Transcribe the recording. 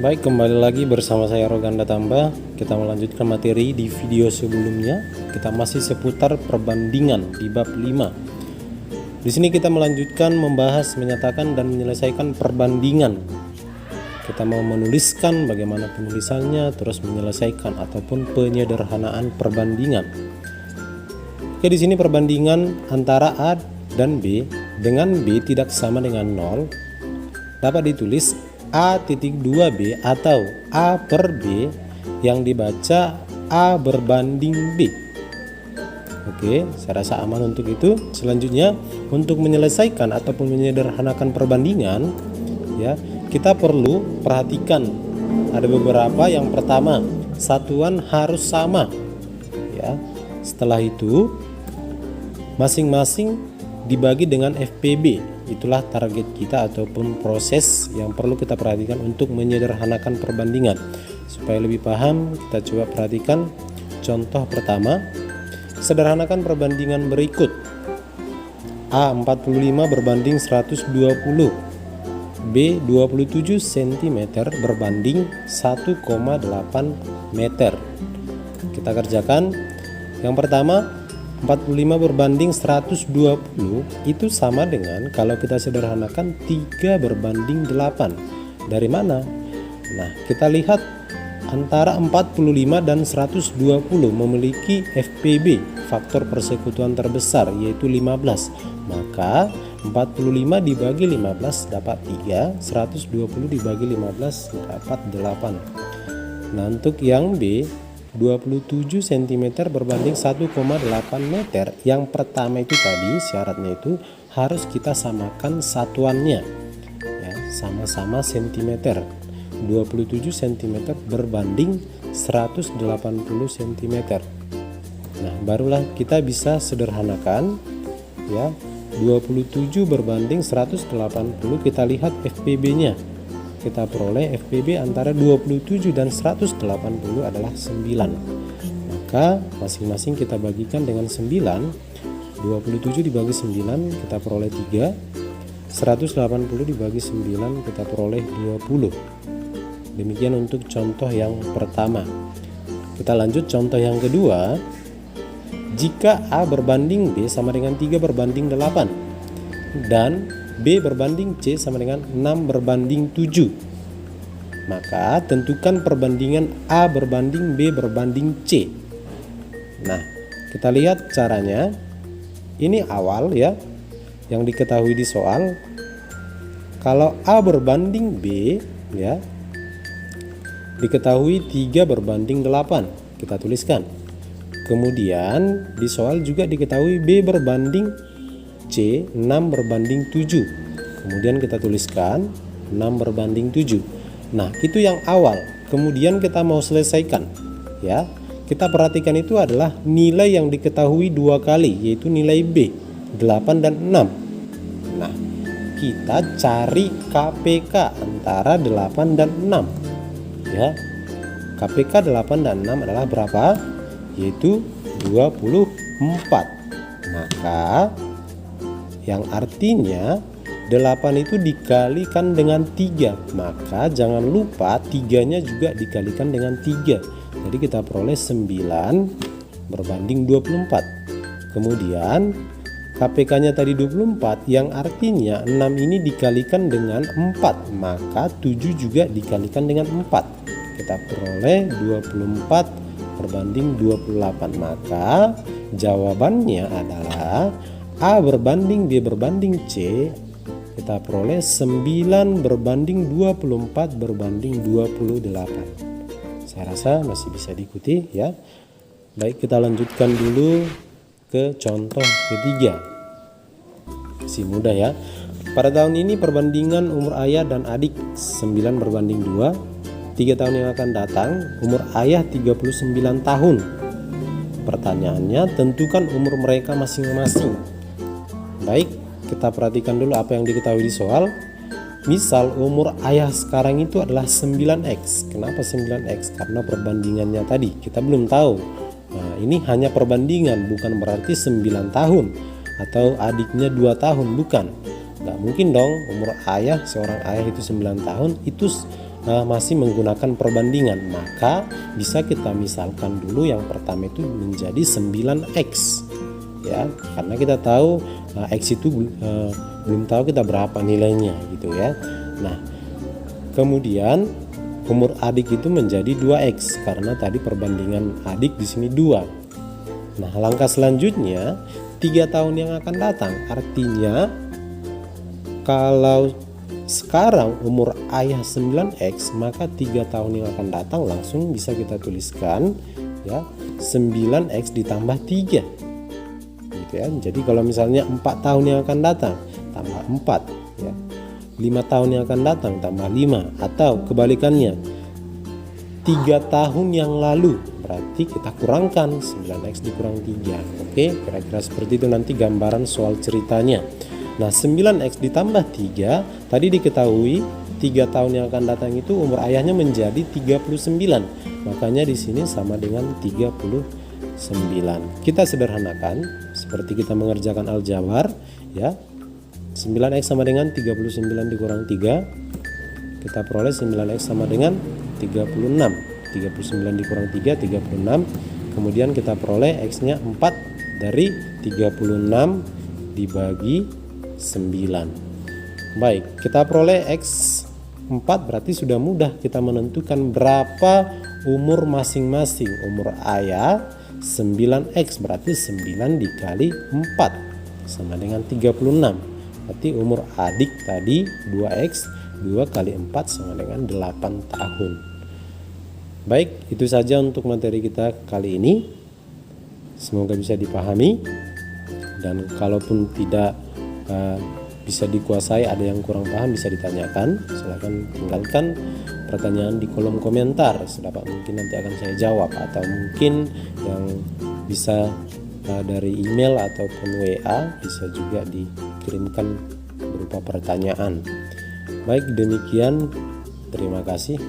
Baik, kembali lagi bersama saya Roganda Tamba. Kita melanjutkan materi di video sebelumnya. Kita masih seputar perbandingan di bab 5. Di sini kita melanjutkan membahas, menyatakan dan menyelesaikan perbandingan. Kita mau menuliskan bagaimana penulisannya, terus menyelesaikan ataupun penyederhanaan perbandingan. Oke, di sini perbandingan antara A dan B dengan B tidak sama dengan 0 dapat ditulis A.2B atau A per B yang dibaca A berbanding B. Oke, saya rasa aman untuk itu. Selanjutnya, untuk menyelesaikan ataupun menyederhanakan perbandingan, ya, kita perlu perhatikan ada beberapa. Yang pertama, satuan harus sama. Ya, setelah itu masing-masing dibagi dengan FPB. Itulah target kita ataupun proses yang perlu kita perhatikan untuk menyederhanakan perbandingan. Supaya lebih paham, kita coba perhatikan contoh pertama. Sederhanakan perbandingan berikut. A 45 berbanding 120, B 27 cm berbanding 1,8 meter. Kita kerjakan. Yang pertama, 45 berbanding 120 itu sama dengan, kalau kita sederhanakan, 3 berbanding 8. Dari mana? Nah, kita lihat antara 45 dan 120 memiliki FPB, faktor persekutuan terbesar, yaitu 15. Maka 45 dibagi 15 dapat 3, 120 dibagi 15 dapat 8. Nah, untuk yang B 27 cm berbanding 1,8 meter. Yang pertama itu tadi syaratnya itu harus kita samakan satuannya, ya, sama-sama cm. 27 cm berbanding 180 cm. Nah, barulah kita bisa sederhanakan, ya. 27 berbanding 180, kita lihat FPB-nya. Kita peroleh FPB antara 27 dan 180 adalah 9. Maka masing-masing kita bagikan dengan 9. 27 dibagi 9 kita peroleh 3. 180 dibagi 9 kita peroleh 20. Demikian untuk contoh yang pertama. Kita lanjut contoh yang kedua. Jika A berbanding B sama dengan 3 berbanding 8 dan B berbanding C sama dengan 6 berbanding 7, maka tentukan perbandingan A berbanding B berbanding C. Nah, kita lihat caranya. Ini awal, ya, yang diketahui di soal. Kalau A berbanding B, ya, diketahui 3 berbanding 8. Kita tuliskan. Kemudian di soal juga diketahui B berbanding C 6 berbanding 7. Kemudian kita tuliskan 6 berbanding 7. Nah, itu yang awal. Kemudian kita mau selesaikan, ya. Kita perhatikan itu adalah nilai yang diketahui 2 kali, yaitu nilai B 8 dan 6. Nah, kita cari KPK antara 8 dan 6, ya. KPK 8 dan 6 adalah berapa? Yaitu 24. Maka yang artinya 8 itu dikalikan dengan 3. Maka jangan lupa 3-nya juga dikalikan dengan 3. Jadi kita peroleh 9 berbanding 24. Kemudian KPK-nya tadi 24, yang artinya 6 ini dikalikan dengan 4. Maka 7 juga dikalikan dengan 4. Kita peroleh 24 berbanding 28. Maka jawabannya adalah A berbanding B berbanding C. Kita peroleh 9 berbanding 24 berbanding 28. Saya rasa masih bisa diikuti, ya. Baik, kita lanjutkan dulu ke contoh ketiga. Masih mudah, ya. Pada tahun ini perbandingan umur ayah dan adik 9 berbanding 2. 3 tahun yang akan datang umur ayah 39 tahun. Pertanyaannya, tentukan umur mereka masing-masing. Baik, kita perhatikan dulu apa yang diketahui di soal. Misal umur ayah sekarang itu adalah 9x. Kenapa 9x? Karena perbandingannya tadi kita belum tahu. Nah, ini hanya perbandingan, bukan berarti 9 tahun atau adiknya 2 tahun, bukan. Nggak mungkin dong umur ayah, seorang ayah itu 9 tahun, itu masih menggunakan perbandingan, maka bisa kita misalkan dulu yang pertama itu menjadi 9x ya, karena kita tahu x itu belum tahu kita berapa nilainya gitu ya. Nah, kemudian umur adik itu menjadi 2x karena tadi perbandingan adik di sini 2. Nah, langkah selanjutnya 3 tahun yang akan datang, artinya kalau sekarang umur ayah 9x, maka 3 tahun yang akan datang langsung bisa kita tuliskan ya, 9x ditambah 3 gitu ya. Jadi kalau misalnya 4 tahun yang akan datang tambah 4 ya, 5 tahun yang akan datang tambah 5, atau kebalikannya 3 tahun yang lalu berarti kita kurangkan 9x dikurang 3. Oke, kira-kira seperti itu nanti gambaran soal ceritanya. Nah, 9x ditambah 3 tadi diketahui 3 tahun yang akan datang itu umur ayahnya menjadi 39. Makanya di sini sama dengan 39. Kita sederhanakan seperti kita mengerjakan aljabar ya. 9x sama dengan 39 dikurang 3. Kita peroleh 9x sama dengan 36. 39 dikurang 3 36. Kemudian kita peroleh x-nya 4 dari 36 dibagi 9. Baik, kita peroleh x 4, berarti sudah mudah kita menentukan berapa umur masing-masing. Umur ayah 9x berarti 9 dikali 4 sama dengan 36. Berarti umur adik tadi 2x, 2 kali 4 sama dengan 8 tahun. Baik, itu saja untuk materi kita kali ini. Semoga bisa dipahami, dan kalaupun tidak bisa dikuasai, ada yang kurang paham bisa ditanyakan, silahkan tinggalkan pertanyaan di kolom komentar, sedapat mungkin nanti akan saya jawab, atau mungkin yang bisa dari email ataupun WA bisa juga dikirimkan berupa pertanyaan. Baik, demikian, terima kasih.